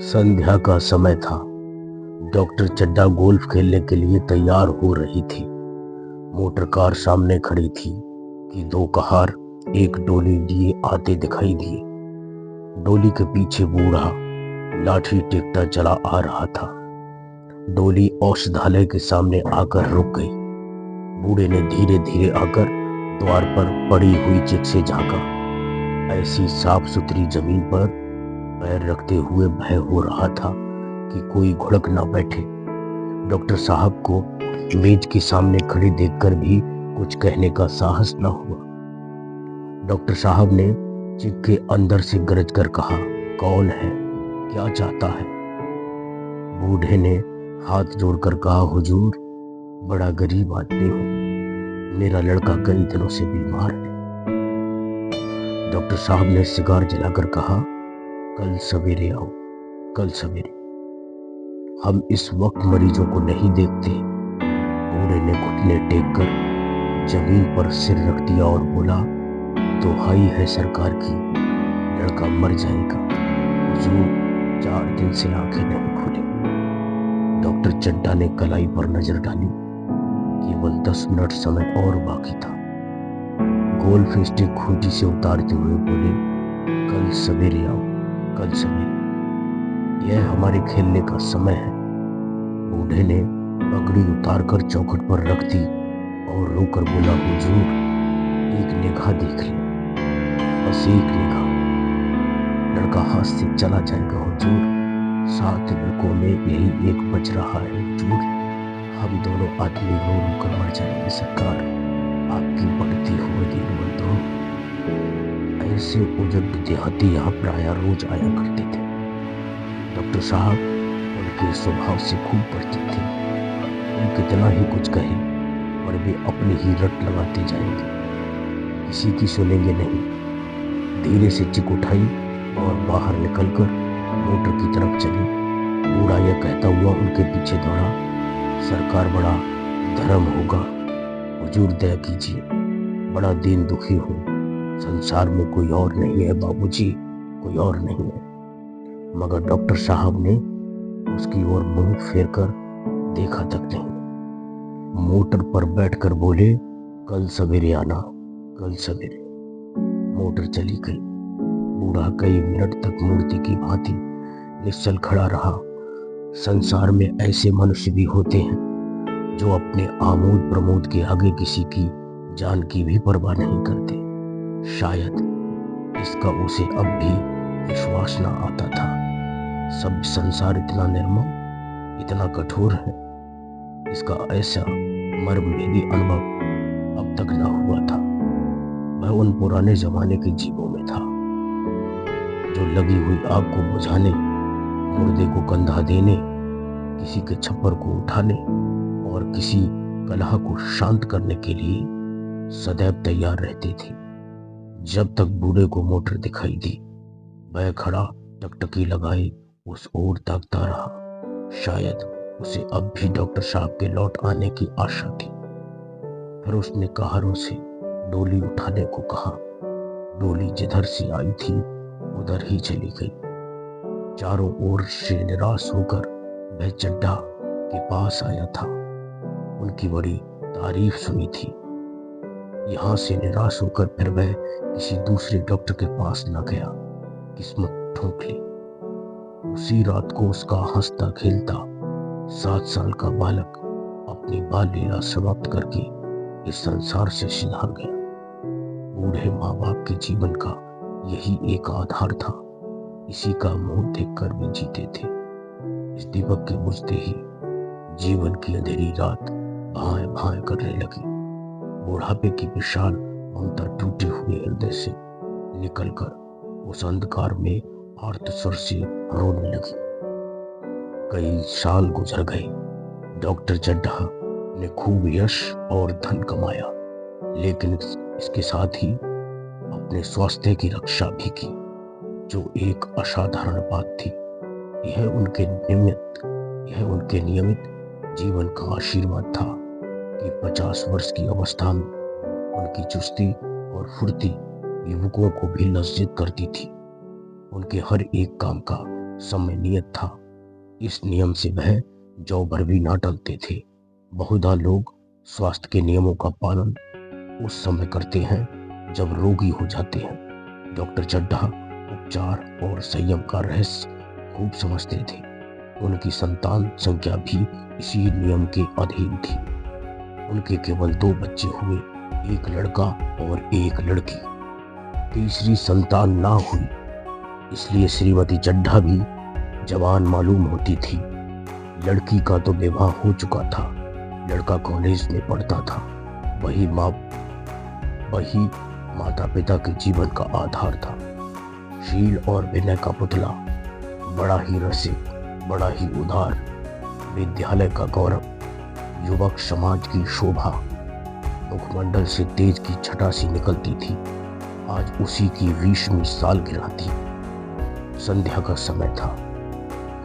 संध्या का समय था। डॉक्टर चड्ढा गोल्फ खेलने के लिए तैयार हो रही थी। मोटर कार सामने खड़ी थी कि दो कहार एक डोली लिए आते दिखाई दिए। डोली के पीछे बूढ़ा लाठी टेकता चला आ रहा था। डोली औषधालय के सामने आकर रुक गई। बूढ़े ने धीरे धीरे आकर द्वार पर पड़ी हुई चिट से झांका। ऐसी साफ सुथरी जमीन पर पैर रखते हुए भय हो रहा था कि कोई घुड़क ना बैठे। डॉक्टर साहब को मेज के सामने खड़ी देखकर भी कुछ कहने का साहस न हुआ। डॉक्टर साहब ने चिक के अंदर से गरज कर कहा, कौन है, क्या चाहता है? बूढ़े ने हाथ जोड़कर कहा, हुजूर, बड़ा गरीब आदमी हूं, मेरा लड़का कई दिनों से बीमार है। डॉक्टर साहब ने सिगार जलाकर कहा, कल सवेरे आओ, कल सवेरे। हम इस वक्त मरीजों को नहीं देखते। बूढ़े ने घुटने टेक कर जमीन पर सिर रख दिया और बोला, दुहाई है सरकार की, लड़का मर जाएगा। हुजूर, 4 दिन से आंखें नहीं खुली। डॉक्टर चड्ढा ने कलाई पर नजर डाली। केवल 10 मिनट समय और बाकी था। गोल्फ स्टिक खूंटी से उतारते हुए बोले, कल सवेरे आओ, कल सवेरे, यह हमारे खेलने का समय है। बूढ़े ने पगड़ी उतारकर चौखट पर रख दी और रोकर बोला, हुजूर, एक निगाह देख ले, बस एक निगाह। लड़का हाथ से चला जाएगा हुजूर। 7 लड़कों में यही एक बच रहा है हुजूर। हम दोनों आदमी रो रो कर मर जाएंगे सरकार, आपकी बढ़ती हुई दीनबंधु। ऐसे बुजुर्ग देहाती यहाँ प्रायः रोज आया करते थे। डॉक्टर साहब उनके स्वभाव से खूब परिचित थे। वो कितना ही कुछ कहे और वे अपनी ही रट लगाते जाएंगे, किसी की सुनेंगे नहीं। धीरे से चिक उठाई और बाहर निकलकर मोटर की तरफ चली। बूढ़ा यह कहता हुआ उनके पीछे दौड़ा, सरकार, बड़ा धर्म होगा, हुजूर दया कीजिए, बड़ा दीन दुखी हूँ, संसार में कोई और नहीं है बाबूजी, कोई और नहीं है। मगर डॉक्टर साहब ने उसकी ओर मुंह फेर कर देखा तक नहीं। मोटर पर बैठकर बोले, कल सवेरे आना, कल सवेरे। मोटर चली गई। बूढ़ा कई मिनट तक मूर्ति की भांति निश्चल खड़ा रहा। संसार में ऐसे मनुष्य भी होते हैं जो अपने आमोद प्रमोद के आगे किसी की जान की भी परवाह नहीं करते। शायद इसका उसे अब भी विश्वास न आता था। सब संसार इतना निर्मम, इतना कठोर है, इसका ऐसा मर्मभेदी अनुभव अब तक न हुआ था। वह उन पुराने जमाने के जीवों में था जो लगी हुई आग को बुझाने, मुर्दे को कंधा देने, किसी के छप्पर को उठाने और किसी कलह को शांत करने के लिए सदैव तैयार रहते थे। जब तक बूढ़े को मोटर दिखाई दी, वह खड़ा टकटकी लगाए उस ओर ताकता रहा। शायद उसे अब भी डॉक्टर साहब के लौट आने की आशा थी। फिर उसने कहारों से डोली उठाने को कहा। डोली जिधर से आई थी उधर ही चली गई। चारों ओर से निराश होकर वह चड्ढा के पास आया था। उनकी बड़ी तारीफ सुनी थी। यहाँ से निराश होकर फिर वह किसी दूसरे डॉक्टर के पास न गया। किस्मत ठोक ली। उसी रात को उसका हंसता खेलता 7 साल का बालक अपनी बाल लीला समाप्त करके इस संसार से सिधार गया। बूढ़े माँ बाप के जीवन का यही एक आधार था। इसी का मुंह देखकर वे जीते थे। इस दीपक के बुझते ही जीवन की अंधेरी रात भाए भाए करने लगी। बुढ़ापे की विशाल ममता टूटे हुए हृदय से निकलकर उस अंधकार में आर्त स्वर से रोने लगी। कई साल गुजर गए। डॉक्टर चड्ढा ने खूब यश और धन कमाया, लेकिन इसके साथ ही अपने स्वास्थ्य की रक्षा भी की, जो एक असाधारण बात थी। यह उनके नियमित जीवन का आशीर्वाद था कि 50 वर्ष की अवस्था में उनकी चुस्ती और फुर्ती युवकों को भी लज्जित करती थी। उनके हर एक काम का समय नियत था। इस नियम से वह जौ भर भी ना टलते थे। बहुधा लोग स्वास्थ्य के नियमों का पालन उस समय करते हैं जब रोगी हो जाते हैं। डॉक्टर चड्ढा उपचार और संयम का रहस्य खूब समझते थे। उनकी संतान संख्या भी इसी नियम के अधीन थी। उनके केवल 2 बच्चे हुए, एक लड़का और एक लड़की। तीसरी संतान ना हुई, इसलिए श्रीमती चड्ढा भी जवान मालूम होती थी। लड़की का तो विवाह हो चुका था, लड़का कॉलेज में पढ़ता था। वही माता पिता के जीवन का आधार था। शील और विनय का पुतला, बड़ा ही रसिक, बड़ा ही उदार, विद्यालय का गौरव, युवक समाज की शोभा, मुखमंडल से तेज की छटा सी निकलती थी। आज उसी की 20वीं सालगिरह थी। संध्या का समय था।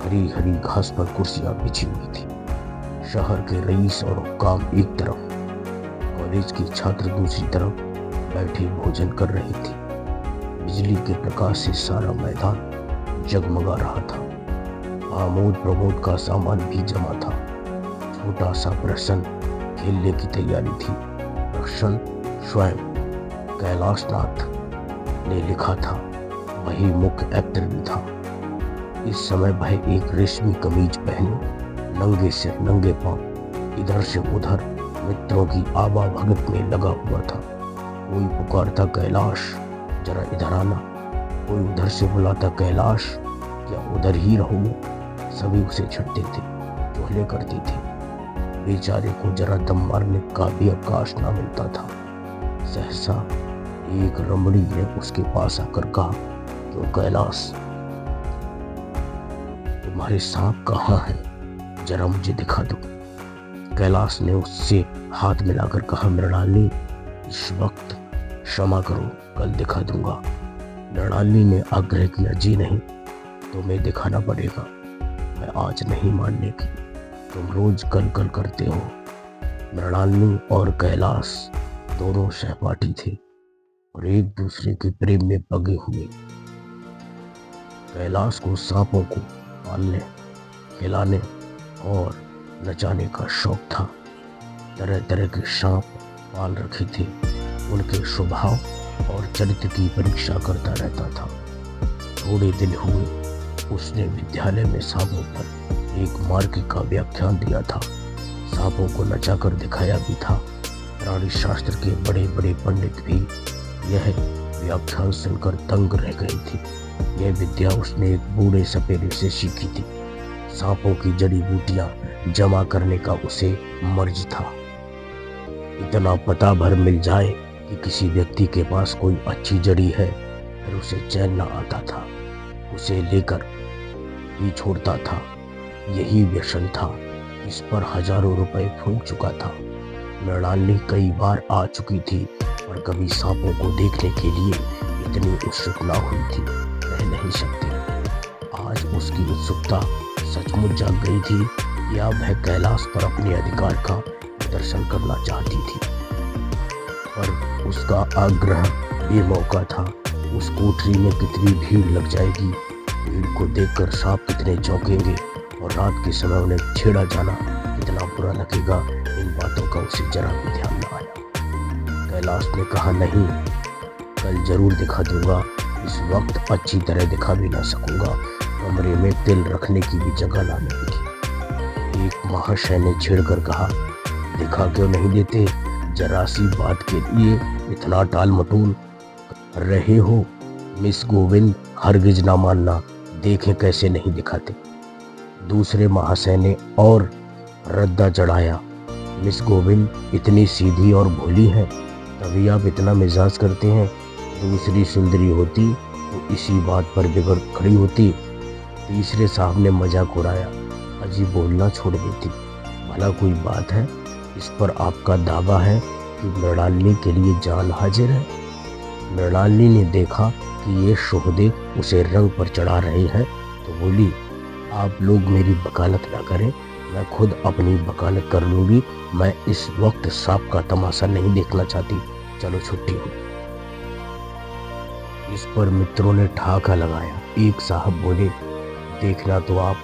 हरी हरी घास पर कुर्सियां बिछी हुई थी। शहर के रईस और हुक्काम एक तरफ, कॉलेज की छात्र दूसरी तरफ बैठे भोजन कर रही थी। बिजली के प्रकाश से सारा मैदान जगमगा रहा था। आमोद प्रमोद का सामान भी जमा था। छोटा सा प्रश्न खेलने की तैयारी थी। प्रश्न स्वयं कैलाशनाथ ने लिखा था। वही मुख्य एक्टर भी था। इस समय वह एक रेशमी कमीज पहने नंगे सिर नंगे पांव इधर से उधर मित्रों की आवाभगत में लगा हुआ था। कोई पुकारता कैलाश जरा इधर आना, कोई उधर से बुलाता कैलाश क्या उधर ही रहोगे। सभी उसे छटते थे, चोहले करते थे। बेचारे को जरा दम मारने का भी अवकाश ना मिलता था। सहसा एक रमणी ने उसके पास आकर कहा, क्यों कैलाश, तुम्हारे सांप कहाँ है, जरा मुझे दिखा दो। कैलाश ने उससे हाथ मिलाकर कहा, मृणालिनी इस वक्त क्षमा करो, कल दिखा दूंगा। मृणालिनी ने आग्रह किया, जी नहीं, तुम्हें दिखाना पड़ेगा, मैं आज नहीं मानने की, तुम रोज कल कल करते हो। मृणालिनी और कैलाश दोनों सहपाठी थे और एक दूसरे के प्रेम में पगे हुए। कैलाश को सांपों को पालने, खिलाने और नचाने का शौक था। तरह तरह के सांप पाल रखे थे। उनके स्वभाव और चरित्र की परीक्षा करता रहता था। थोड़े दिन हुए उसने विद्यालय में सांपों पर एक मार्ग का व्याख्यान दिया था। सांपों को नचाकर दिखाया भी था। प्राणी शास्त्र के बड़े बड़े पंडित भी यह व्याख्यान सुनकर दंग रह गई थी। यह विद्या उसने एक बूढ़े सपेरे से सीखी थी। सांपों की जड़ी बूटियां जमा करने का उसे मर्ज था। इतना पता भर मिल जाए कि किसी व्यक्ति के पास कोई अच्छी जड़ी है, फिर उसे चैन न आता था, उसे लेकर ही छोड़ता था। यही व्यसन था। इस पर हजारों रुपए फूंक चुका था। मृणालिनी कई बार आ चुकी थी, पर कभी सांपों को देखने के लिए इतनी उत्सुक ना हुई थी, कह नहीं सकती। आज उसकी उत्सुकता सचमुच जाग गई थी या वह कैलाश पर अपने अधिकार का दर्शन करना चाहती थी। पर उसका आग्रह बेमौका था। उस कोठरी में कितनी भीड़ लग जाएगी, भीड़ को देखकर सांप कितने चौंकेंगे और रात के समय उन्हें छेड़ा जाना कितना बुरा लगेगा, इन बातों का उसे जरा भी ध्यान न आया। कैलाश ने कहा, नहीं, कल जरूर दिखा दूंगा। इस वक्त अच्छी तरह दिखा भी ना सकूंगा, कमरे में तिल रखने की भी जगह ना मिलेगी। एक महाशय ने छेड़कर कहा, दिखा क्यों नहीं देते, जरा सी बात के लिए इतना टाल मटोल रहे हो। मिस गोविंद हरगिज ना मानना, देखें कैसे नहीं दिखाते। दूसरे महाशय ने और रद्दा चढ़ाया, मिस गोविंद इतनी सीधी और भोली है, तभी आप इतना मिजाज करते हैं। दूसरी सुंदरी होती तो इसी बात पर बिगड़ खड़ी होती। तीसरे साहब ने मजाक उड़ाया, अजी बोलना छोड़ देती। भला कोई बात है, इस पर आपका दावा है कि मृणालिनी के लिए जान हाजिर है। मृणालिनी ने देखा कि ये शोहदे उसे रंग पर चढ़ा रहे हैं, तो बोली, आप लोग मेरी वकालत ना करें, मैं खुद अपनी वकालत कर लूंगी। मैं इस वक्त सांप का तमाशा नहीं देखना चाहती, चलो छुट्टी हो। इस पर मित्रों ने ठाका लगाया। एक साहब बोले, देखना तो आप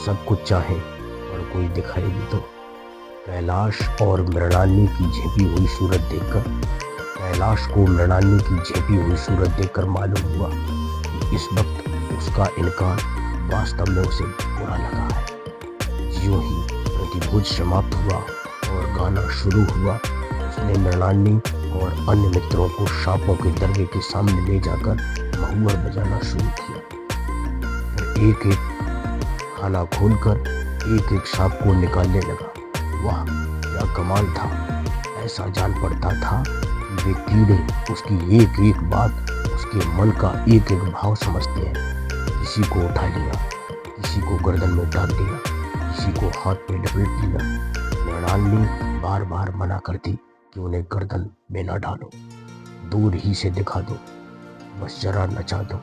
सब कुछ चाहें, पर कोई दिखाएगी तो। कैलाश और मृणालिनी की झेपी हुई सूरत देखकर कैलाश को मृणालिनी की झेपी हुई सूरत देखकर मालूम हुआ कि इस वक्त उसका इनकार वास्तव में उसे बुरा लगा है। ज्यों ही प्रतिभोज समाप्त हुआ और गाना शुरू हुआ, उसने मृणालिनी और अन्य मित्रों को सांपों के दरवे के सामने ले जाकर महुआ बजाना शुरू किया। फिर एक एक खाना खोलकर एक एक सांप को निकालने लगा। वाह, क्या कमाल था! ऐसा जान पड़ता था कि वे कीड़े उसकी एक एक बात, उसके मन का एक एक भाव समझते हैं। किसी को उठा लिया, किसी को गर्दन में डाल दिया, किसी को हाथ में लपेट लिया। मृणालिनी बार बार मना करती कि उन्हें गर्दन में न डालो, दूर ही से दिखा दो, बस जरा नचा दो।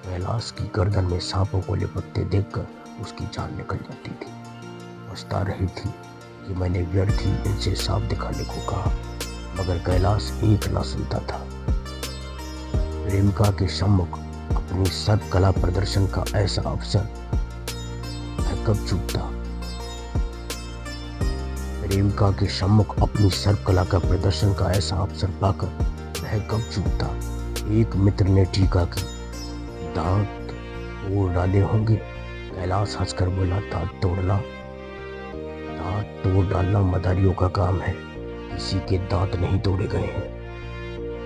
कैलाश की गर्दन में सांपों को लिपटते देखकर उसकी जान निकल जाती थी। पछता रही थी कि मैंने व्यर्थ ही इनसे सांप दिखाने को कहा, मगर कैलाश एक न सुनता था। प्रेमिका के सम्मुख अपनी सर्प कला प्रदर्शन का ऐसा अवसर वह कब चूकता। प्रेमिका के सम्मुख अपनी सर्प कला का प्रदर्शन का ऐसा अवसर पाकर वह कब चूकता। एक मित्र ने टीका की, दांत तोड़ डाले होंगे। कैलाश हंसकर बोला, दांत तोड़ डालना मदारियों का काम है, किसी के दांत नहीं तोड़े गए हैं।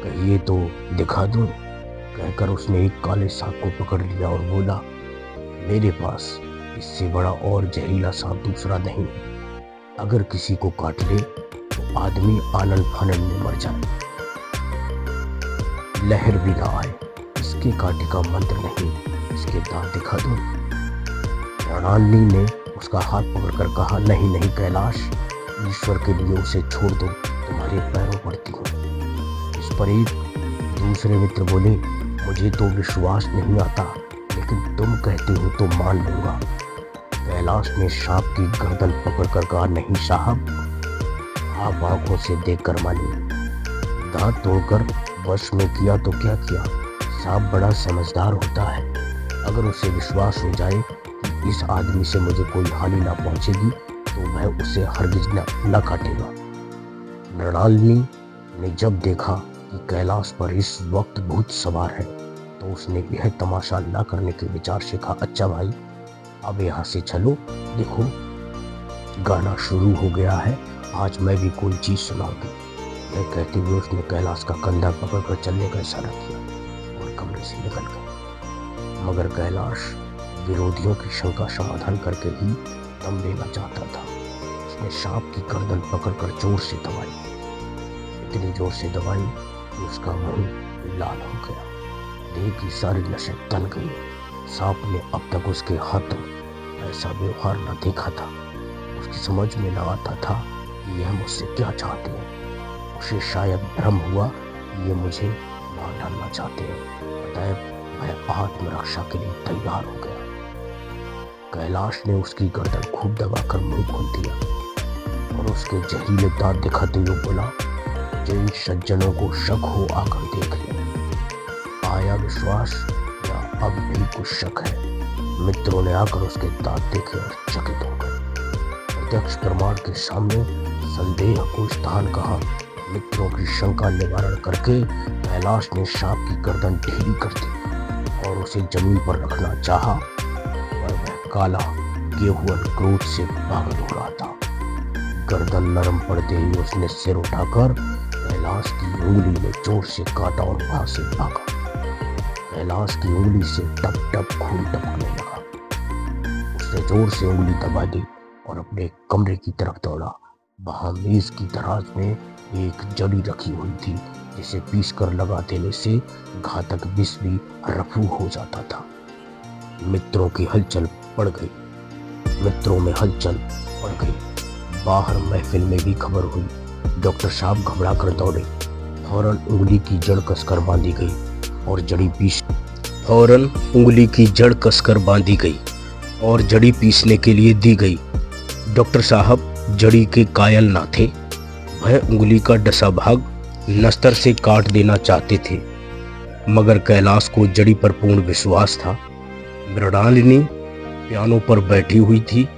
कहिए तो दिखा दूं। कहकर उसने एक काले सांप को पकड़ लिया और बोला, मेरे पास इससे बड़ा और जहरीला सांप दूसरा नहीं। अगर किसी को काट ले तो आदमी आनन फानन में मर जाए, लहर भी ना आए। इसके काटे का मंत्र नहीं, इसके दांत दिखा दो। मृणालिनी ने उसका हाथ पकड़कर कहा, नहीं नहीं कैलाश, ईश्वर के लिए उसे छोड़ दो, तुम्हारे पैरों पड़ती हूँ। इस पर एक दूसरे मित्र बोले, मुझे तो विश्वास नहीं आता, लेकिन तुम कहते हो तो मान लूंगा। कैलाश ने सांप की गर्दन पकड़कर कहा, नहीं साहब, आप आंखों से देखकर मानिए। दांत तोड़कर वश में किया तो क्या किया, सांप बड़ा समझदार होता है। अगर उसे विश्वास हो जाए कि इस आदमी से मुझे कोई हानि ना पहुंचेगी तो वह उसे हरगिज न काटेगा। मृणालिनी ने जब देखा कि कैलाश पर इस वक्त भूत सवार है तो उसने यह तमाशा न करने के विचार से कहा, अच्छा भाई, अब यहाँ से चलो, देखो गाना शुरू हो गया है, आज मैं भी कोई चीज सुनाऊंगी। यह कहते हुए उसने कैलाश का कंधा पकड़कर चलने का इशारा किया और कमरे से निकल गया। मगर कैलाश विरोधियों की शंका समाधान करके ही दम लेना चाहता था। उसने सांप की गर्दन पकड़कर जोर से दबाई, इतनी जोर से दबाई कि उसका मुंह लाल हो गया, देह की सारी नसें तन गई। सांप ने अब तक उसके हाथों ऐसा व्यवहार न देखा था। उसकी समझ में न आता था कि यह मुझसे क्या चाहते हैं। उसे शायद भ्रम हुआ कि ये मुझे मार डालना चाहते हैं। अतएव वह आत्मरक्षा के लिए तैयार हो गया। कैलाश ने उसकी गर्दन खूब दबाकर मुंह खोल दिया और उसके जहरीले दांत दिखाते हुए बोला, जिन सज्जनों को शक हो आकर देख ले। आया विश्वास या अब भी कुछ शक है? मित्रों ने आकर उसके दांत देखे और चकित हो गए। प्रत्यक्ष प्रमाण के सामने संदेह को स्थान कहा। मित्रों की शंका निवारण करके कैलाश ने सांप की गर्दन ढीली कर दी और उसे जमीन पर रखना चाहा, पर वह काला गेहुअन क्रोध से पागल हो रहा था। गर्दन नरम पड़ते ही उसने सिर उठाकर कैलाश की उंगली में जोर से काटा और वहां से भागा। कैलाश की उंगली से टप टप खून टपकने लगा। उसने जोर से उंगली दबा दी और अपने कमरे की तरफ दौड़ा। वहां मेज की दराज में एक जड़ी रखी हुई थी, जिसे पीसकर लगा देने से घातक विष भी रफू हो जाता था। मित्रों में हलचल पड़ गई। बाहर महफिल में भी खबर हुई। डॉक्टर साहब घबरा कर दौड़े। फौरन उंगली की जड़ कसकर बांधी गई और जड़ी पीसने के लिए दी गई। डॉक्टर साहब जड़ी के कायल ना थे। वह उंगली का डसा भाग नस्तर से काट देना चाहते थे, मगर कैलाश को जड़ी पर पूर्ण विश्वास था। मृणालिनी पियानो पर बैठी हुई थी।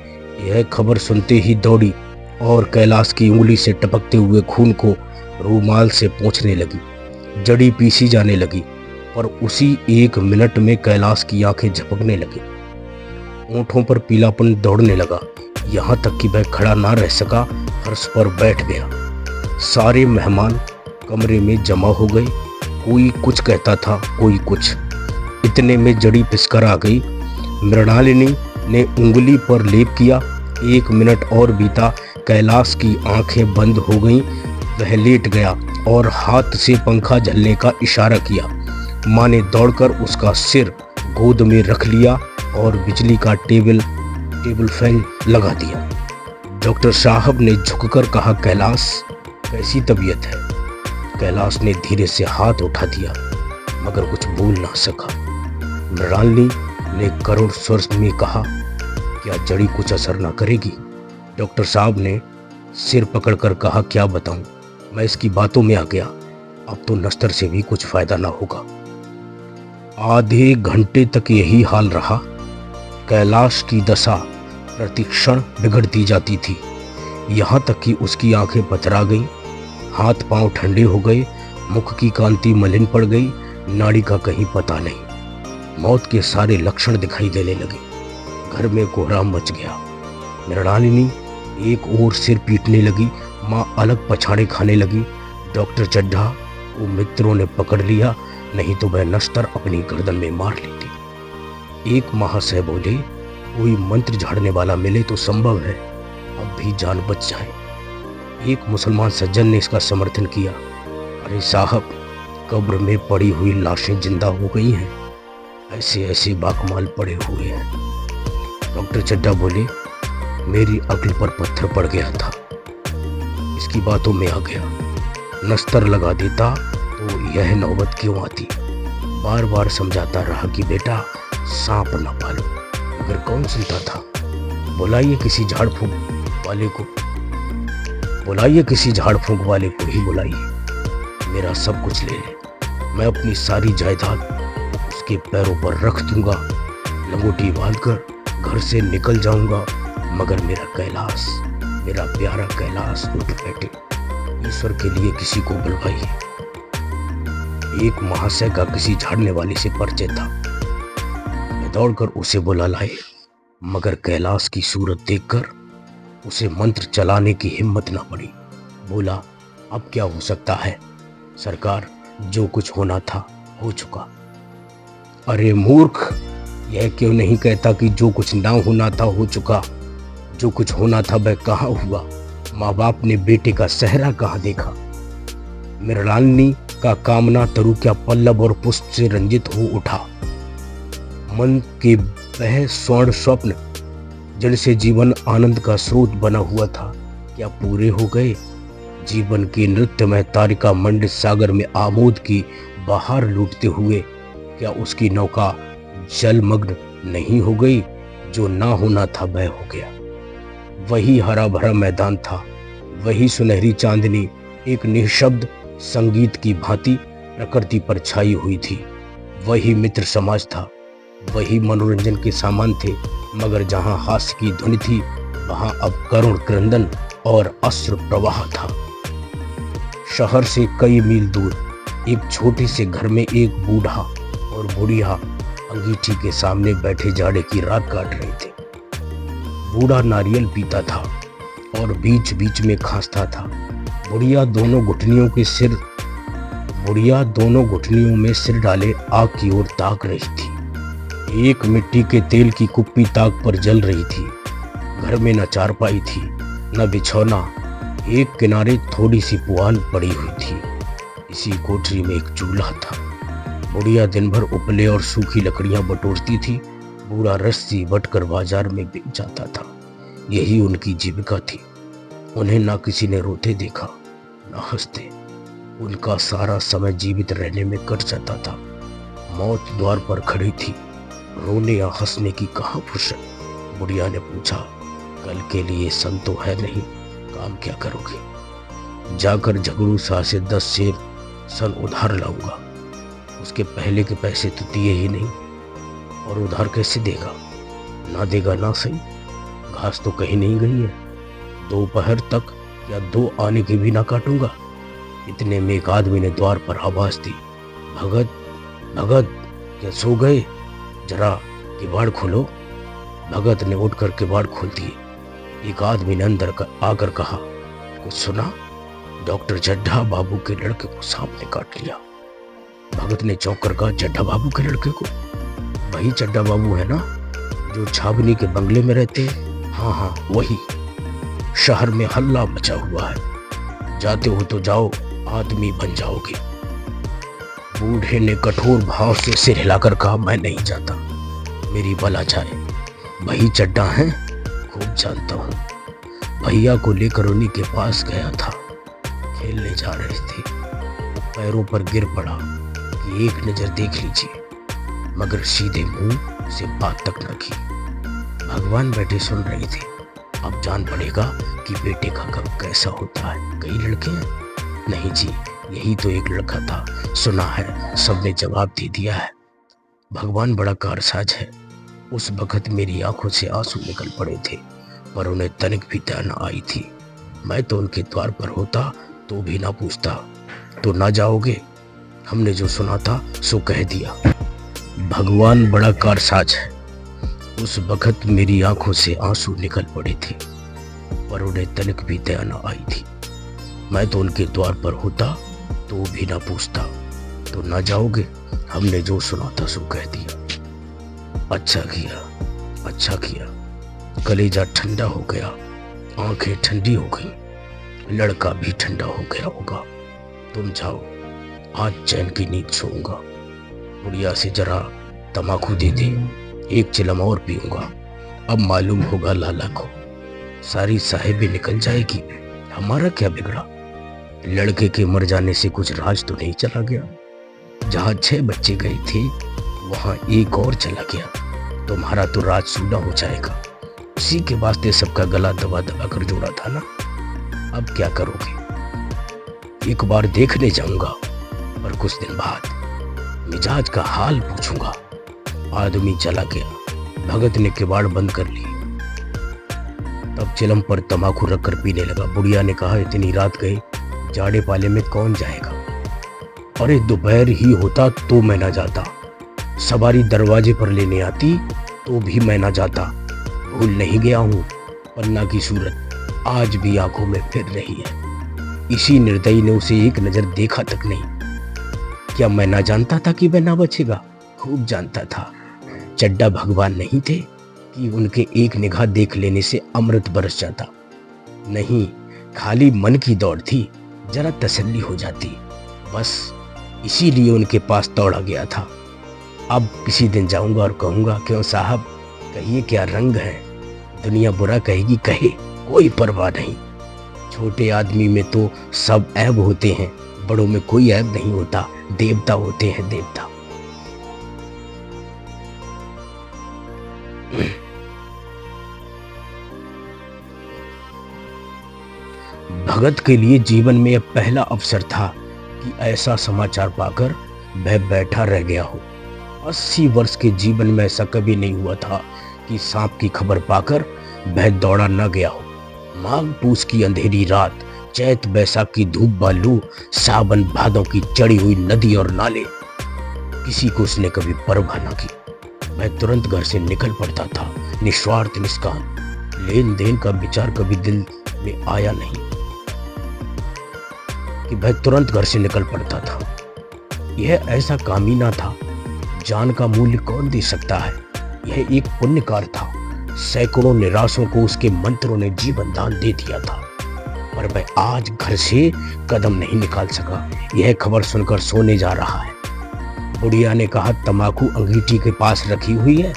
यह खबर सुनते ही दौड़ी और कैलाश की उंगली से टपकते हुए खून को रूमाल से पोंछने लगी। जड़ी पीसी जाने लगी, पर उसी 1 मिनट में कैलाश की आंखें झपकने लगी। होंठों पर पीलापन दौड़ने लगा, यहाँ तक कि वह खड़ा ना रह सका, फर्श पर बैठ गया। सारे मेहमान कमरे में जमा हो गए। कोई कुछ कहता था, कोई कुछ। इतने में जड़ी पिसकर आ गई। मृणालिनी ने उंगली पर लेप किया। 1 मिनट और बीता। कैलाश की आंखें बंद हो गईं। वह लेट गया और हाथ से पंखा झलने का इशारा किया। माँ ने दौड़कर उसका सिर गोद में रख लिया और बिजली का टेबल फैन लगा दिया। डॉक्टर साहब ने झुककर कहा, कैलाश कैसी तबीयत है? कैलाश ने धीरे से हाथ उठा दिया, मगर कुछ बोल ना सका। मृणालिनी ने करुण स्वर में कहा, क्या जड़ी कुछ असर ना करेगी? डॉक्टर साहब ने सिर पकड़कर कहा, क्या बताऊं, मैं इसकी बातों में आ गया। अब तो नस्तर से भी कुछ फायदा ना होगा। आधे घंटे तक यही हाल रहा। कैलाश की दशा प्रतिक्षण बिगड़ती जाती थी, यहाँ तक कि उसकी आंखें पथरा गईं, हाथ पांव ठंडे हो गए, मुख की कांति मलिन पड़ गई, नाड़ी का कहीं पता नहीं। मौत के सारे लक्षण दिखाई देने लगे। घर में कोहराम मच गया। मृणालिनी एक ओर सिर पीटने लगी, माँ अलग पछाड़े खाने लगी। डॉक्टर चड्ढा को मित्रों ने पकड़ लिया, नहीं तो वह नश्तर अपनी गर्दन में मार लेती। एक महाशय बोले, कोई मंत्र झाड़ने वाला मिले तो संभव है अब भी जान बच जाए। एक मुसलमान सज्जन ने इसका समर्थन किया, अरे साहब, कब्र में पड़ी हुई लाशें जिंदा हो गई हैं, ऐसे ऐसे बाकमाल पड़े हुए हैं। डॉक्टर चड्ढा बोले, मेरी अक्ल पर पत्थर पड़ गया था, इसकी बातों में आ गया। नस्तर लगा देता तो यह नौबत क्यों आती। बार बार समझाता रहा कि बेटा सांप ना पालो, मगर कौन सुनता था। बुलाइए किसी झाड़ फूंक वाले को ही बुलाइए, मेरा सब कुछ ले ले, मैं अपनी सारी जायदाद उसके पैरों पर रख दूंगा, लंगोटी बांधकर घर से निकल जाऊंगा, मगर मेरा कैलाश, मेरा प्यारा कैलाश उठ बैठे। ईश्वर के लिए किसी को बुलवाइए। एक महाशय का किसी झाड़ने वाले से परिचय था। मैं दौड़कर उसे बुला लाए, मगर कैलाश की सूरत देखकर उसे मंत्र चलाने की हिम्मत ना पड़ी। बोला, अब क्या हो सकता है सरकार, जो कुछ होना था हो चुका। अरे मूर्ख, यह क्यों नहीं कहता कि जो कुछ ना होना था हो चुका। जो कुछ होना था वह कहाँ हुआ। माँ बाप ने बेटे का सेहरा कहाँ देखा। मृणालिनी का कामना तरु क्या पल्लव और पुष्प से रंजित हो उठा। मन के वह स्वर्ण स्वप्न जिनसे जीवन आनंद का स्रोत बना हुआ था, क्या पूरे हो गए। जीवन के नृत्य में तारिका मंडित सागर में आमोद की बहार लूटते हुए क्या उसकी नौका जलमग्न नहीं हो गई। जो ना होना था वह हो गया। वही हरा भरा मैदान था, वही सुनहरी चांदनी एक निःशब्द संगीत की भांति प्रकृति पर छाई हुई थी। वही मित्र समाज था, वही मनोरंजन के सामान थे, मगर जहां हास्य की ध्वनि थी वहां अब करुण क्रंदन और अश्रु प्रवाह था। शहर से कई मील दूर एक छोटे से घर में एक बूढ़ा और बुढ़िया अंगीठी के सामने बैठे जाड़े की रात काट रहे थे। बूढ़ा नारियल पीता था और बीच बीच में खांसता था। बुढ़िया दोनों घुटनियों में सिर डाले आग की ओर ताक रही थी। एक मिट्टी के तेल की कुप्पी ताक पर जल रही थी। घर में न चारपाई थी न बिछौना, एक किनारे थोड़ी सी पुआल पड़ी हुई थी। इसी कोठरी में एक चूल्हा था। बुढ़िया दिन भर उपले और सूखी लकड़ियां बटोरती थी। बूढ़ा रस्सी बटकर बाजार में बिक जाता था। यही उनकी जीविका थी। उन्हें ना किसी ने रोते देखा ना हंसते। उनका सारा समय जीवित रहने में कट जाता था। मौत द्वार पर खड़ी थी, रोने या हंसने की कहाँ फुर्सत। बुढ़िया ने पूछा, कल के लिए सन तो है नहीं, काम क्या करोगे। जाकर झगड़ू शाह से 10 शेर सन उधार लाऊंगा। उसके पहले के पैसे तो दिए ही नहीं, और उधार कैसे देगा। ना देगा ना सही, घास तो कहीं नहीं गई है। दोपहर तक या 2 आने की भी ना काटूंगा। इतने में एक आदमी ने द्वार पर आवाज दी, भगत भगत, क्या सो गए? जरा किवाड़ खोलो। भगत ने उठकर किवाड़ खोल दिए। एक आदमी ने अंदर आकर कहा, कुछ सुना? डॉक्टर चड्ढा बाबू के लड़के को सांप ने काट लिया। भगत ने चौंक कर कहा, चड्ढा बाबू के लड़के को? वही चड्ढा बाबू है ना, जो छावनी के बंगले में रहते हैं? हाँ हाँ वही। शहर में हल्ला मचा हुआ है, जाते हो तो जाओ, आदमी बन जाओगे। बूढ़े ने कठोर भाव से सिर हिलाकर कहा, मैं नहीं जाता, मेरी भला जाए। वही चड्ढा है? खूब जानता हूँ, भैया को लेकर उन्हीं के पास गया था। खेलने जा रहे थे, पैरों पर गिर पड़ा कि एक नजर देख लीजिए, मगर सीधे मुंह से बात तक न की। भगवान बैठे सुन रहे थे। अब जान पड़ेगा कि बेटे का गम कैसा होता है। कई लड़के हैं? नहीं जी, यही तो एक लड़का था, सुना है, सबने जवाब दे दिया है। भगवान बड़ा कारसाज है। उस वक्त मेरी आंखों से आंसू निकल पड़े थे, पर उन्हें तनिक भी दया न आई थी। मैं तो उनके द्वार पर होता तो भी ना पूछता। तो ना जाओगे? हमने जो सुना था सो कह दिया। भगवान बड़ा कारसाज है। उस वक्त मेरी आंखों से आंसू निकल पड़े थे, पर उन्हें तनिक भी दया न आई थी। मैं तो उनके द्वार पर होता तो भी ना पूछता। तो ना जाओगे? हमने जो सुना था सो कह दिया। अच्छा किया, अच्छा किया। कलेजा ठंडा हो गया, आंखें ठंडी हो गई, लड़का भी ठंडा हो गया होगा। तुम जाओ, आज चैन की नींद सोऊंगा। बुढ़िया से जरा तमाकू दे दे, एक चिलम और पीऊंगा। अब मालूम होगा लाला को। सारी साहेबी निकल जाएगी, हमारा क्या बिगड़ा? लड़के के मर जाने से कुछ राज तो नहीं चला गया। जहां 6 बच्चे गए थे वहां एक और चला गया। तुम्हारा तो राज सूना हो जाएगा। उसी के वास्ते सबका गला दबा दबा कर जोड़ा था ना। अब क्या करोगे? एक बार देखने जाऊंगा, पर कुछ दिन बाद मिजाज का हाल पूछूंगा। आदमी चला गया। भगत ने किवाड़ बंद कर ली। तब चिलम पर तमाकू रखकर पीने लगा। बुढ़िया ने कहा, इतनी रात गए, जाड़े पाले में कौन जाएगा? अरे दोपहर ही होता तो मैं ना जाता। सवारी दरवाजे पर लेने आती तो भी मैं ना जाता। भूल नहीं गया हूँ, पन्ना की सूरत आज भी आंखों में फिर रही है। इसी निर्दयी ने उसे एक नजर देखा तक नहीं। क्या मैं ना जानता था कि वह ना बचेगा? खूब जानता था। चड्ढा भगवान नहीं थे कि उनके एक निगाह देख लेने से अमृत बरस जाता। नहीं, खाली मन की दौड़ थी, जरा तसल्ली हो जाती, बस इसीलिए उनके पास दौड़ा गया था। अब किसी दिन जाऊंगा और कहूंगा, क्यों साहब, कहिए क्या रंग है? दुनिया बुरा कहेगी, कहे, कोई परवाह नहीं। छोटे आदमी में तो सब ऐब होते हैं, बड़ों में कोई ऐब नहीं होता। देवता होते हैं, देवता। भगत के लिए जीवन में यह पहला अवसर था कि ऐसा समाचार पाकर वह बैठा रह गया हो। 80 वर्ष के जीवन में ऐसा कभी नहीं हुआ था कि सांप की खबर पाकर वह दौड़ा न गया हो। माघ पूस की अंधेरी रात, चैत बैसाख की धूप बालू, सावन भादों की चढ़ी हुई नदी और नाले, किसी को उसने कभी परवाह न की। वह तुरंत घर से निकल पड़ता था, निस्वार्थ निष्काम। लेन देन का विचार कभी दिल में आया नहीं कि वह तुरंत घर से निकल पड़ता था। यह ऐसा कामीना था, जान का मूल्य कौन दे सकता है। यह एक पुण्यकार था। सैकड़ों निराशों को उसके मंत्रों ने जीवन दान दे दिया था, पर वह आज घर से कदम नहीं निकाल सका। यह खबर सुनकर सोने जा रहा है। बुढ़िया ने कहा, तमाकू अंगीठी के पास रखी हुई है,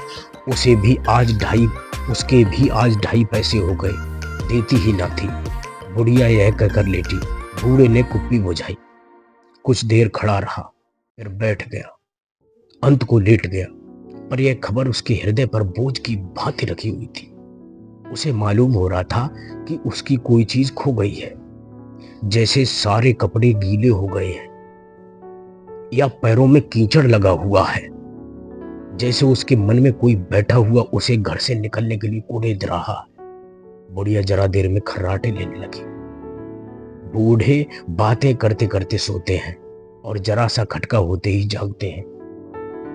उसके भी आज 2.5 पैसे हो गए, देती ही ना थी। बुढ़िया यह कहकर लेटी। बूढ़े ने कुप्पी बुझाई, कुछ देर खड़ा रहा, फिर बैठ गया, अंत को लेट गया। पर यह खबर उसके हृदय पर बोझ की भांति रखी हुई थी। उसे मालूम हो रहा था कि उसकी कोई चीज खो गई है, जैसे सारे कपड़े गीले हो गए हैं या पैरों में कीचड़ लगा हुआ है। जैसे उसके मन में कोई बैठा हुआ उसे घर से निकलने के लिए उड़ेद रहा। बुढ़िया जरा देर में खर्राटे लेने लगी। बूढ़े बातें करते करते सोते हैं और जरा सा खटका होते ही जागते हैं।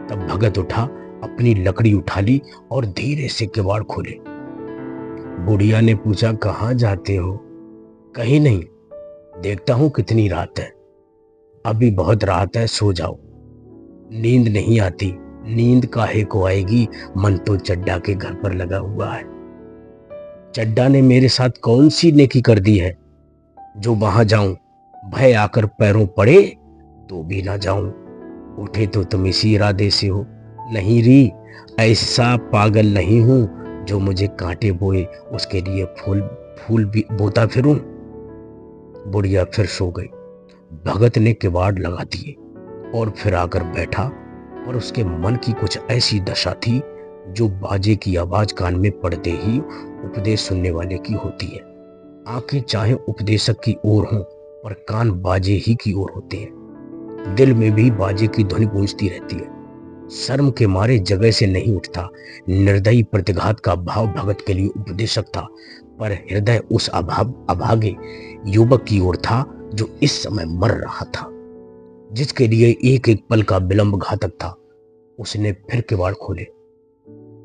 तब भगत उठा, अपनी लकड़ी उठा ली और धीरे से किवाड़ खोले। बुढ़िया ने पूछा, कहाँ जाते हो? कहीं नहीं, देखता हूं कितनी रात है। अभी बहुत रात है, सो जाओ। नींद नहीं आती। नींद काहे को आएगी, मन तो चड्डा के घर पर लगा हुआ है। चड्डा ने मेरे साथ कौन सी नेकी कर दी है जो वहां जाऊं? भय आकर पैरों पड़े तो भी ना जाऊं। उठे तो तुम इसी इरादे से हो। नहीं री, ऐसा पागल नहीं हूं जो मुझे कांटे बोए उसके लिए फूल फूल भी बोता फिरूं। बुढ़िया फिर सो गई। भगत ने किवाड़ लगा दिए और फिर आकर बैठा, और उसके मन की कुछ ऐसी दशा थी जो बाजे की आवाज कान में पड़ते ही उपदेश सुनने वाले की होती है। आंखें चाहे उपदेशक की ओर हों, पर कान बाजे ही की ओर होते हैं। दिल में भी बाजे की ध्वनि गूंजती रहती है। शर्म के मारे जगह से नहीं उठता। निर्दयी प्रतिघात का भाव भगत के लिए उपदेशक था, पर हृदय उस अभागे युवक की ओर था जो इस समय मर रहा था, जिसके लिए एक एक पल का विलंब घातक था। उसने फिर किवाड़ खोले,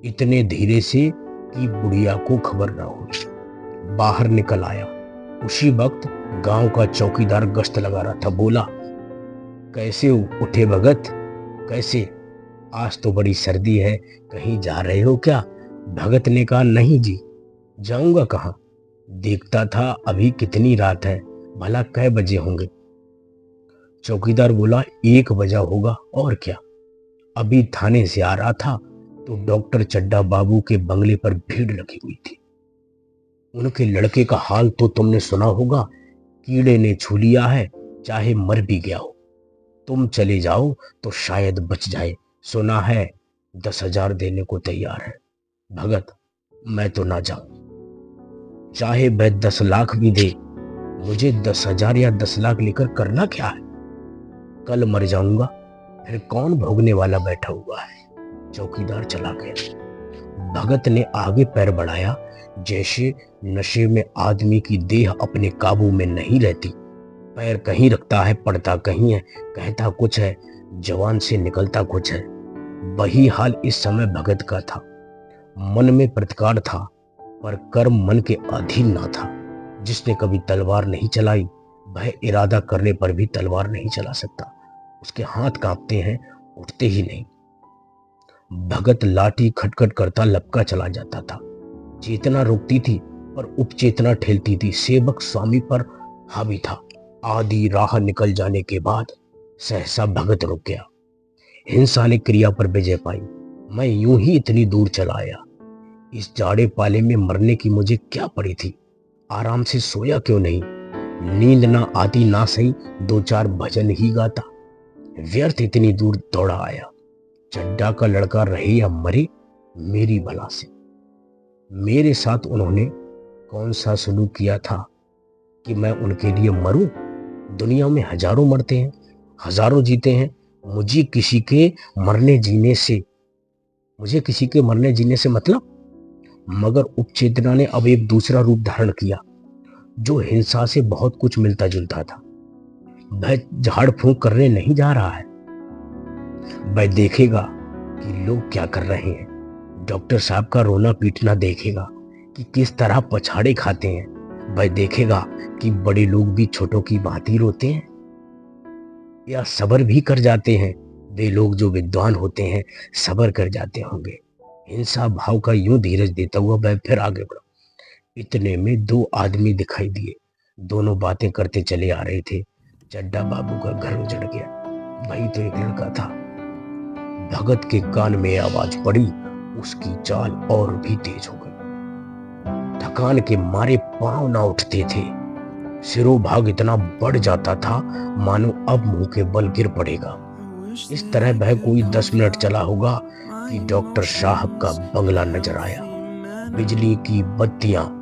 इतने धीरे से कि बुढ़िया को खबर ना हुई। बाहर निकल आया। उसी वक्त गांव का चौकीदार गश्त लगा रहा था। बोला, कैसे उठे भगत? कैसे? आज तो बड़ी सर्दी है, कहीं जा रहे हो क्या? भगत ने कहा, नहीं जी, जाऊंगा कहाँ? देखता था अभी कितनी रात है, भला कै बजे होंगे? चौकीदार बोला, 1 बजा होगा, और क्या? अभी थाने से आ रहा था तो डॉक्टर चड्डा बाबू के बंगले पर भीड़ लगी हुई थी। उनके लड़के का हाल तो तुमने सुना होगा। कीड़े ने छू लिया है, चाहे मर भी गया हो। तुम चले जाओ तो शायद बच जाए। सुना है 10,000 देने को तैयार है। भगत, मैं तो ना जाऊं। चाहे वह 10 लाख भी दे, मुझे 10,000 या 10 लाख लेकर करना क्या है? कल मर जाऊंगा, फिर कौन भोगने वाला बैठा हुआ है? चौकीदार चला गया। भगत ने आगे पैर बढ़ाया, जैसे नशे में आदमी की देह अपने काबू में नहीं रहती। पैर कहीं रखता है, पड़ता कहीं है, कहता कुछ है, जवान से निकलता कुछ है। वही हाल इस समय भगत का था। मन में प्रतिकार था, पर कर्म मन के अधीन ना था। जिसने कभी तलवार नहीं चलाई, वह इरादा करने पर भी तलवार नहीं चला सकता। उसके हाथ कांपते हैं, उठते ही नहीं। भगत लाठी खटखट करता लपका चला जाता था। चेतना रुकती थी, पर उपचेतना ठेलती थी। सेवक स्वामी पर हावी था। आधी राह निकल जाने के बाद सहसा भगत रुक गया। हिंसा ने क्रिया पर विजय पाई। मैं यूं ही इतनी दूर चला आया। इस जाड़े पाले में मरने की मुझे क्या पड़ी थी? आराम से सोया क्यों नहीं? नींद ना आती ना सही, 2-4 भजन ही गाता। व्यर्थ इतनी दूर दौड़ा आया। चड्डा का लड़का रहे या मरे, मेरी भला से। मेरे साथ उन्होंने कौन सा सलूक किया था कि मैं उनके लिए मरूं? दुनिया में हजारों मरते हैं, हजारों जीते हैं। मुझे किसी के मरने जीने से मतलब। मगर उपचेतना ने अब एक दूसरा रूप धारण किया, जो हिंसा से बहुत कुछ मिलता जुलता था। वह झाड़ फूंक करने नहीं जा रहा है। वह देखेगा कि लोग क्या कर रहे हैं। डॉक्टर साहब का रोना पीटना देखेगा कि किस तरह पछाड़े खाते हैं। वह देखेगा कि बड़े लोग भी छोटों की भांति रोते हैं या सब्र भी कर जाते हैं। वे लोग जो विद्वान होते हैं सब्र कर जाते होंगे। हिंसा भाव का यूं धीरज देता हुआ वह फिर आगे बढ़ा। इतने में 2 आदमी दिखाई दिए। दोनों बातें करते चले आ रहे थे। चड्डा बाबू का घर उजड़ गया। वही तो एक लड़का था। भगत के कान में आवाज पड़ी। उसकी चाल और भी तेज हो गई। थकान के मारे पांव ना उठते थे। सिरों भाग इतना बढ़ जाता था मानो अब मुंह के बल गिर पड़ेगा। इस तरह वह कोई 10 मिनट चला होगा कि डॉक्टर साहब का बंगला नजर आया। बिजली की बत्तियां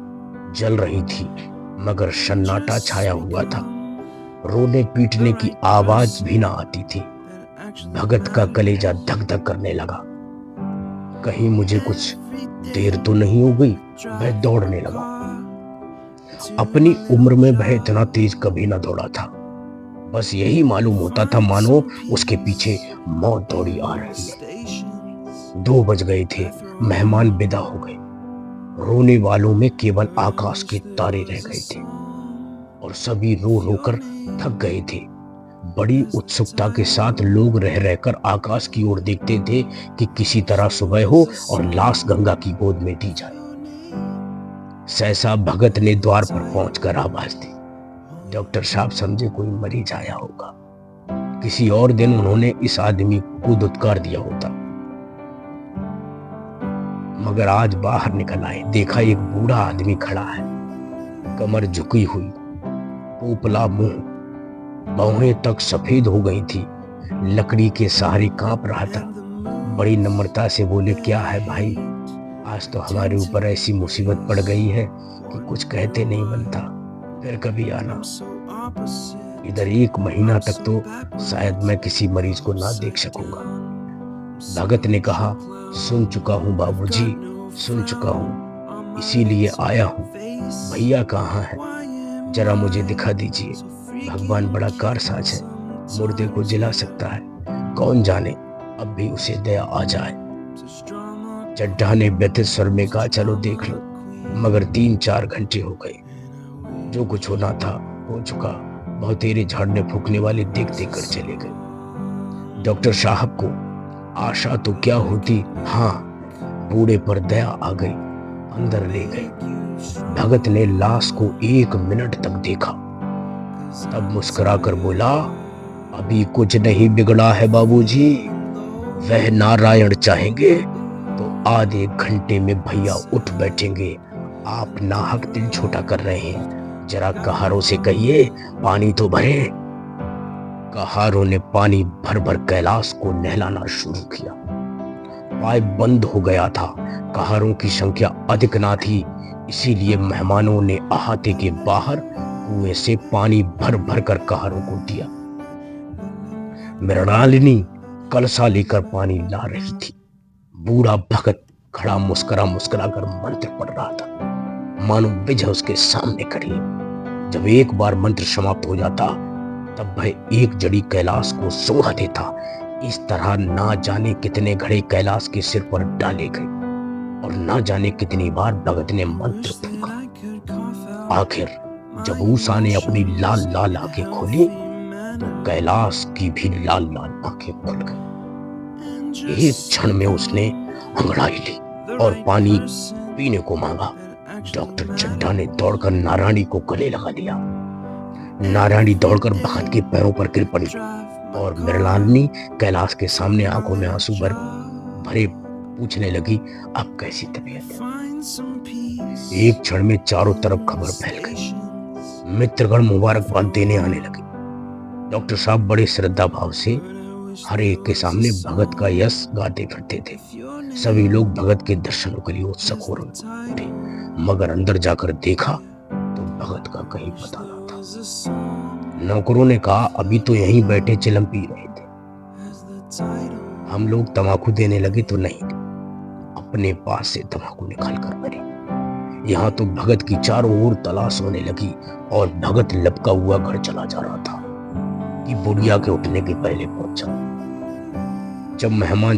जल रही थी, मगर सन्नाटा छाया हुआ था। रोने पीटने की आवाज भी ना आती थी। भगत का कलेजा धक धक करने लगा। कहीं मुझे कुछ देर तो नहीं हो गई। वह दौड़ने लगा। अपनी उम्र में वह इतना तेज कभी ना दौड़ा था। बस यही मालूम होता था मानो उसके पीछे मौत दौड़ी आ रही है। 2 बज गए थे। मेहमान विदा हो गए। रोने वालों में केवल आकाश के तारे रह गए थे और सभी रो रो कर थक गए थे। बड़ी उत्सुकता के साथ लोग रह रहकर आकाश की ओर देखते थे कि किसी तरह सुबह हो और लाश गंगा की गोद में दी जाए। सहसा भगत ने द्वार पर पहुंचकर आवाज दी। डॉक्टर साहब समझे कोई मरीज आया होगा। किसी और दिन उन्होंने इस आदमी को दुत्कार दिया होता, मगर आज बाहर निकल आए, देखा एक बूढ़ा आदमी खड़ा है, कमर झुकी हुई, पोपला मुंह, बाहें तक सफेद हो गई थी, लकड़ी के सहारे कांप रहा था। बड़ी नम्रता से बोले, क्या है भाई, आज तो हमारे ऊपर ऐसी मुसीबत पड़ गई है कि कुछ कहते नहीं बनता, फिर कभी आना। इधर 1 महीना तक तो शायद मैं किसी मरीज को ना देख सकूंगा। भगत ने कहा, सुन चुका हूँ बाबूजी, सुन चुका हूँ, इसीलिए आया हूँ। भैया कहाँ है, जरा मुझे दिखा दीजिए। भगवान बड़ा कारसाज है, मुर्दे को जिला सकता है, कौन जाने अब भी उसे दया आ जाए। चड्ढा ने व्यथित स्वर में कहा, चलो देख लो। मगर 3-4 घंटे हो गए, जो कुछ होना था हो चुका। बहुतेरे झाड़ने फूकने वाले देख देख कर चले गए। डॉक्टर साहब को आशा तो क्या होती, हाँ, बूढ़े पर दया आ गई, अंदर ले गए। भगत ने लाश को 1 मिनट तक देखा, तब मुस्कुराकर बोला, अभी कुछ नहीं बिगड़ा है बाबूजी। वह नारायण चाहेंगे तो आधे घंटे में भैया उठ बैठेंगे। आप नाहक दिल छोटा कर रहे हैं, जरा कहारों से कहिए पानी तो भरे। कहारों ने पानी भर भर कैलाश को नहलाना शुरू किया। पाइप बंद हो गया था। कहारों की संख्या अधिक ना थी, इसीलिए मेहमानों ने अहाते के बाहर कुएं से पानी भर भर कर कहारों को दिया। मृणालिनी कलसा लेकर पानी ला रही थी। बूढ़ा भगत खड़ा मुस्कुरा मुस्कुरा कर मंत्र पढ़ रहा था, मानो विजय उसके सामने खड़ी है। जब एक बार मंत्र समाप्त हो जाता तब वह एक जड़ी कैलाश को सूंघ देता। इस तरह ना जाने कितने घड़े कैलाश के सिर पर डाले गए और ना जाने कितनी बार भगत ने मंत्र फूंका। आखिर जब ऊषा ने अपनी लाल लाल आंखें खोली तो कैलाश की भी लाल लाल आंखें खुल गई। एक क्षण में उसने अंगड़ाई ली और पानी पीने को मांगा। डॉक्टर चड्ढा ने दौड़कर नारायणी को गले लगा लिया। नारायणी दौड़कर भगत के पैरों पर गिर पड़ी और मृणालिनी कैलाश के सामने आंखों में आंसू भरे पूछने लगी, अब कैसी तबीयत है। एक क्षण में चारों तरफ खबर फैल गई। मित्रगण मुबारकबाद देने आने लगे। डॉक्टर साहब बड़े श्रद्धा भाव से हर एक के सामने भगत का यश गाते फिरते थे। सभी लोग भगत के दर्शनों के लिए उत्सुक हो रहे थे, मगर अंदर जाकर देखा तो भगत का कहीं पता न था। नौकरों ने कहा, अभी तो यहीं बैठे चिलम पी रहे थे। हम लोग तंबाकू देने लगे तो नहीं, अपने पास से तंबाकू निकाल कर मरे। यहाँ तो भगत की चारों ओर तलाश होने लगी और भगत लपका हुआ घर चला जा रहा था कि बुढ़िया के उठने के पहले पहुंचा। जब मेहमान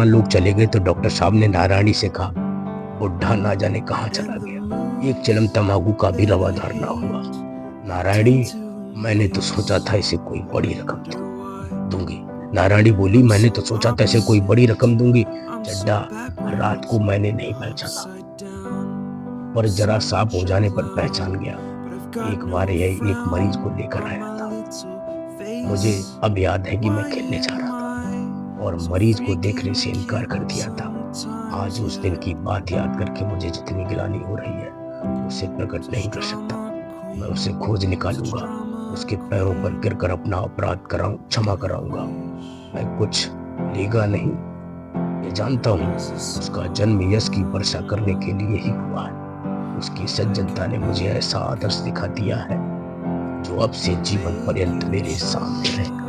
लोग चले गए तो डॉक्टर साहब ने नारायणी से कहा, बुढ़ा ना जाने कहाँ चला गया, एक चिलम तंबाकू का भी रवादार ना हुआ। नारायणी, मैंने तो सोचा था इसे कोई बड़ी रकम दूंगी। नारायणी बोली, मैंने तो सोचा था इसे कोई बड़ी रकम दूंगी। चड्ढा, रात को मैंने नहीं पहचाना, पर जरा साफ हो जाने पर पहचान गया। एक बार यह एक मरीज को लेकर आया था। मुझे अब याद है कि मैं खेलने जा रहा था और मरीज को देखने से इनकार कर दिया था। आज उस दिन की बात याद करके मुझे जितनी गिलानी हो रही है उसे प्रकट नहीं कर सकता। मैं उसे खोज निकालूंगा, उसके पैरों पर गिरकर अपना अपराध क्षमा कराऊंगा। मैं कुछ लेगा नहीं, ये जानता हूँ उसका जन्म यश की वर्षा करने के लिए ही हुआ है। उसकी सज्जनता ने मुझे ऐसा आदर्श दिखा दिया है जो अब से जीवन पर्यंत मेरे सामने रहेगा।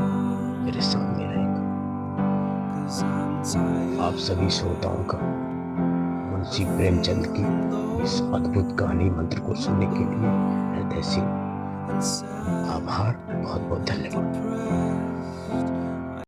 आप सभी श्रोताओं का मुंशी प्रेमचंद की इस अद्भुत कहानी मंत्र को सुनने के लिए हृदय से आभार। बहुत बहुत धन्यवाद।